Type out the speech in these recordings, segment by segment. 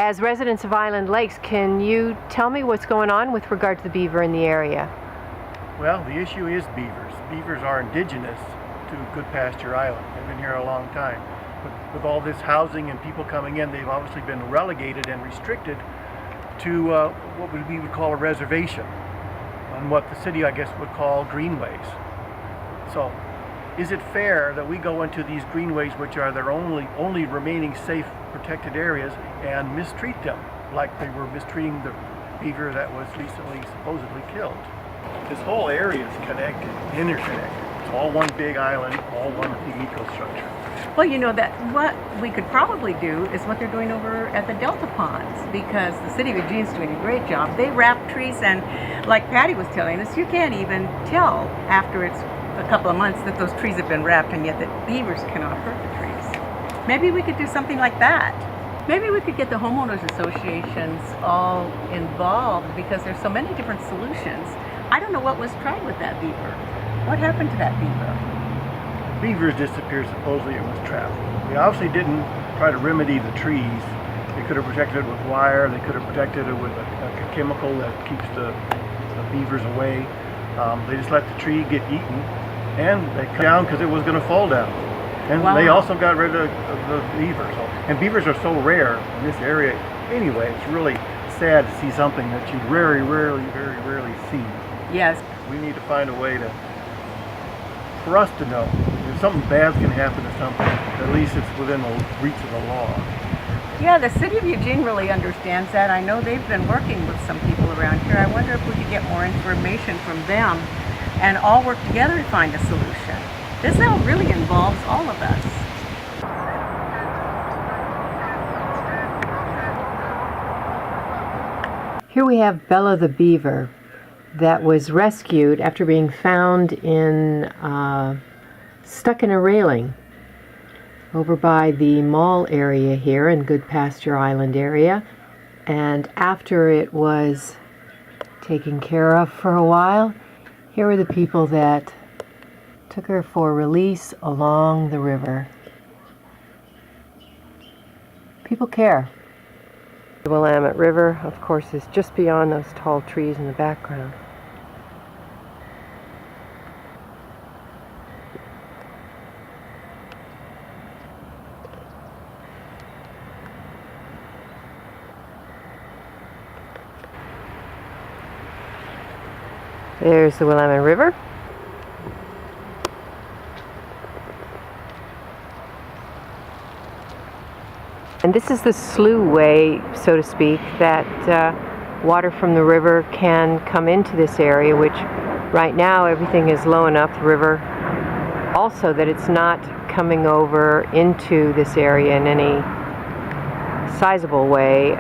As residents of Island Lakes, can you tell me what's going on with regard to the beaver in the area? Well, the issue is beavers. Beavers are indigenous to Goodpasture Island. They've been here a long time. But with all this housing and people coming in, they've obviously been relegated and restricted to what we would call a reservation, on what the city, I guess, would call greenways. So, is it fair that we go into these greenways, which are their only remaining safe, protected areas, and mistreat them like they were mistreating the beaver that was recently supposedly killed? This whole area is connected, interconnected. It's all one big island, all one big ecostructure. Well, you know, that what we could probably do is what they're doing over at the Delta Ponds, because the city of Eugene's doing a great job. They wrap trees, and like Patty was telling us, you can't even tell after it's a couple of months that those trees have been wrapped, and yet that beavers cannot hurt the trees. Maybe we could do something like that. Maybe we could get the homeowners associations all involved, because there's so many different solutions. I don't know what was tried with that beaver. What happened to that beaver? Beavers disappeared, supposedly it was trapped. They obviously didn't try to remedy the trees. They could have protected it with wire, they could have protected it with a chemical that keeps the beavers away. They just let the tree get eaten, and they cut down because it was going to fall down. And wow. They also got rid of the beaver. And beavers are so rare in this area anyway, it's really sad to see something that you very rarely see. Yes. We need to find a way for us to know if something bad's going to happen to something, at least it's within the reach of the law. Yeah, the city of Eugene really understands that. I know they've been working with some people around here. I wonder if we could get more information from them and all work together to find a solution. This now really involves all of us. Here we have Bella the beaver that was rescued after being found stuck in a railing over by the mall area here in Goodpasture Island area. And after it was taken care of for a while, here were the people that took her for release along the river. People care. The Willamette River, of course, is just beyond those tall trees in the background. There's the Willamette River. And this is the sluway, so to speak, that water from the river can come into this area, which right now everything is low enough, the river, also that it's not coming over into this area in any sizable way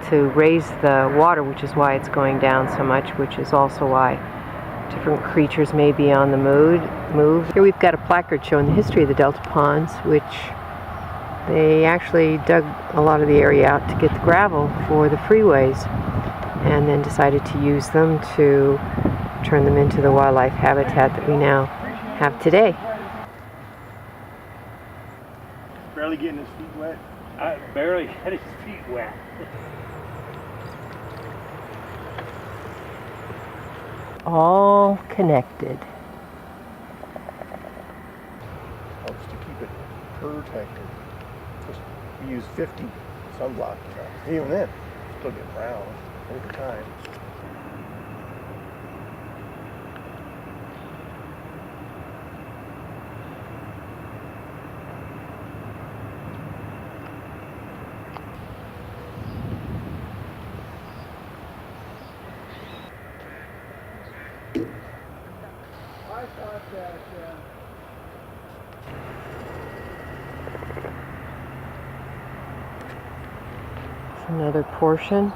to raise the water, which is why it's going down so much, which is also why different creatures may be on the move. Here we've got a placard showing the history of the Delta Ponds, which they actually dug a lot of the area out to get the gravel for the freeways, and then decided to use them to turn them into the wildlife habitat that we now have today. Barely getting his feet wet. I barely had his feet wet. All connected. Helps to keep it protected. We use 50 sunblock, even then, still get brown over time. I thought that Another portion.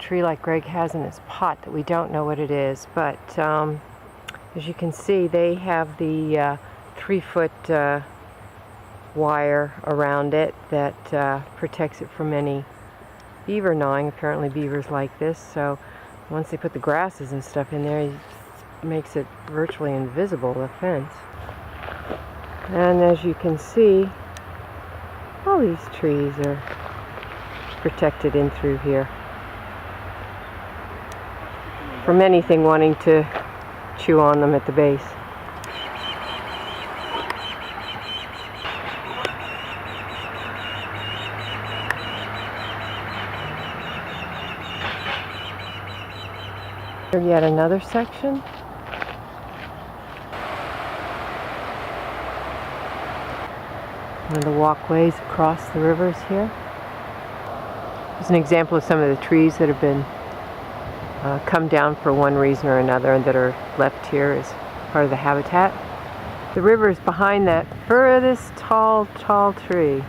tree like Greg has in his pot that we don't know what it is, but as you can see, they have the 3-foot wire around it that protects it from any beaver gnawing. Apparently beavers like this, so once they put the grasses and stuff in there, it makes it virtually invisible, the fence. And as you can see, all these trees are protected in through here from anything wanting to chew on them at the base. Here yet another section. One of the walkways across the rivers here. Here's an example of some of the trees that have been come down for one reason or another and that are left here as part of the habitat. The river is behind that furthest tall tree.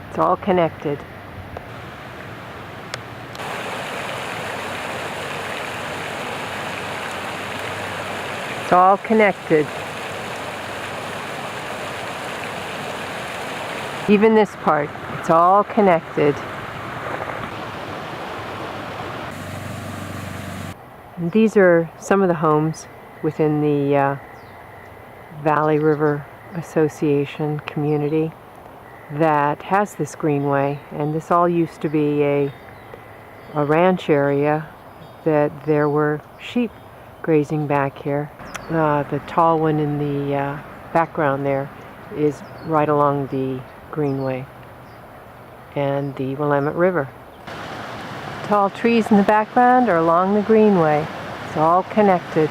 It's all connected. It's all connected. Even this part, it's all connected. And these are some of the homes within the Valley River Association community that has this greenway, and this all used to be a ranch area that there were sheep grazing back here. The tall one in the background there is right along the Greenway and the Willamette River. Tall trees in the background are along the Greenway. It's all connected.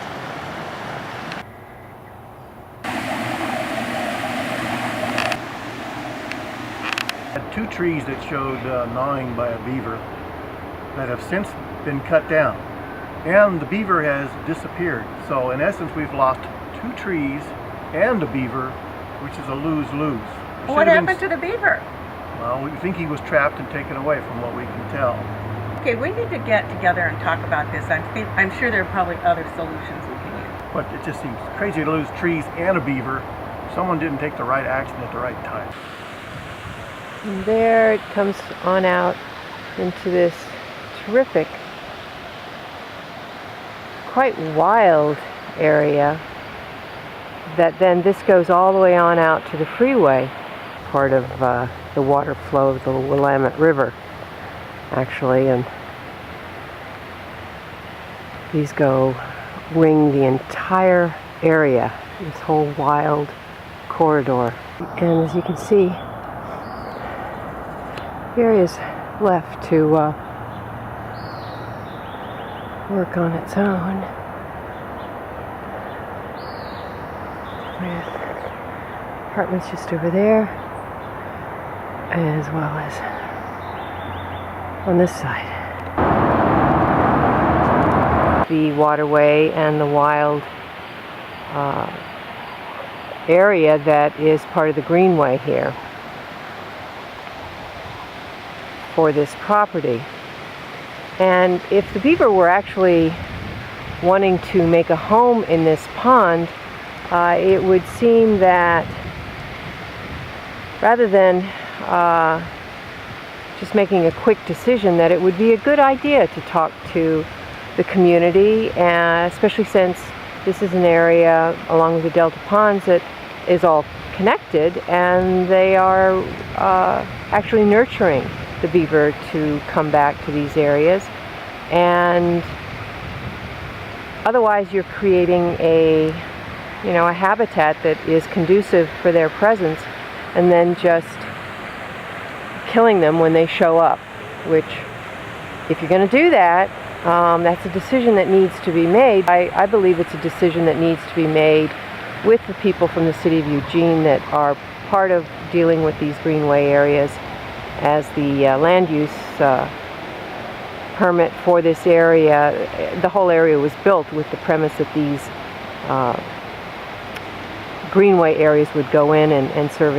Had 2 trees that showed gnawing by a beaver that have since been cut down, and the beaver has disappeared. So in essence, we've lost 2 trees and a beaver, which is a lose-lose. What happened to the beaver? Well, we think he was trapped and taken away from what we can tell. Okay, we need to get together and talk about this. I'm sure there are probably other solutions we can use. But it just seems crazy to lose trees and a beaver. Someone didn't take the right action at the right time. And there it comes on out into this terrific, quite wild area that then this goes all the way on out to the freeway, part of the water flow of the Willamette River, actually, and these ring the entire area, this whole wild corridor. And as you can see, the area's left to work on its own, with apartments just over there, as well as on this side. The waterway and the wild area that is part of the Greenway here for this property. And if the beaver were actually wanting to make a home in this pond, it would seem that rather than just making a quick decision, that it would be a good idea to talk to the community, especially since this is an area along with the Delta Ponds that is all connected, and they are actually nurturing the beaver to come back to these areas. And otherwise you're creating a habitat that is conducive for their presence, and then just killing them when they show up, which, if you're going to do that, that's a decision that needs to be made. I believe it's a decision that needs to be made with the people from the city of Eugene that are part of dealing with these greenway areas, as the land use permit for this area. The whole area was built with the premise that these greenway areas would go in and serve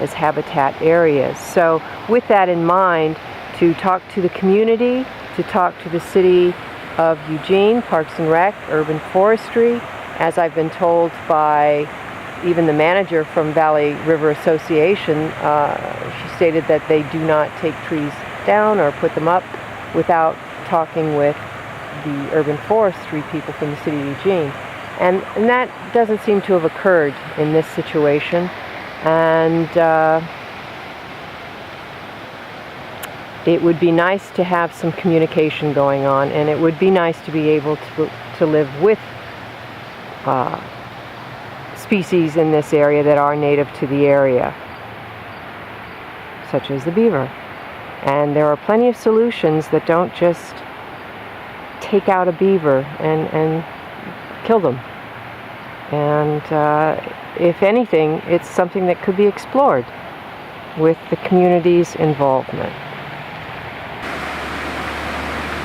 as habitat areas. So with that in mind, to talk to the community to talk to the city of Eugene, Parks and Rec, Urban Forestry, as I've been told by even the manager from Valley River Association. She stated that they do not take trees down or put them up without talking with the urban forestry people from the city of Eugene. And that doesn't seem to have occurred in this situation. And it would be nice to have some communication going on, and it would be nice to be able to live with species in this area that are native to the area, such as the beaver. And there are plenty of solutions that don't just take out a beaver and kill them. And if anything, it's something that could be explored with the community's involvement.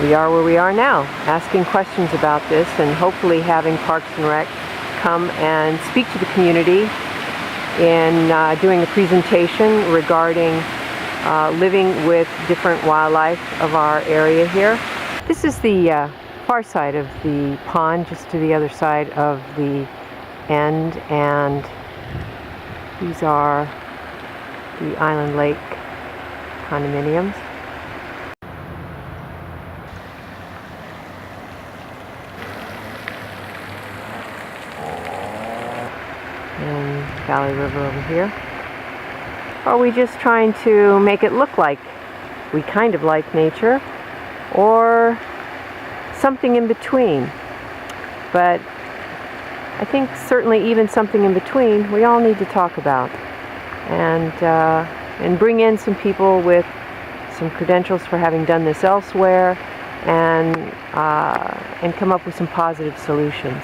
We are where we are now, asking questions about this and hopefully having Parks and Rec come and speak to the community in doing a presentation regarding living with different wildlife of our area here. This is the far side of the pond, just to the other side of the end, and these are the Island Lake condominiums. And Valley River over here. Are we just trying to make it look like we kind of like nature, or something in between? But I think certainly even something in between we all need to talk about, and bring in some people with some credentials for having done this elsewhere, and come up with some positive solutions.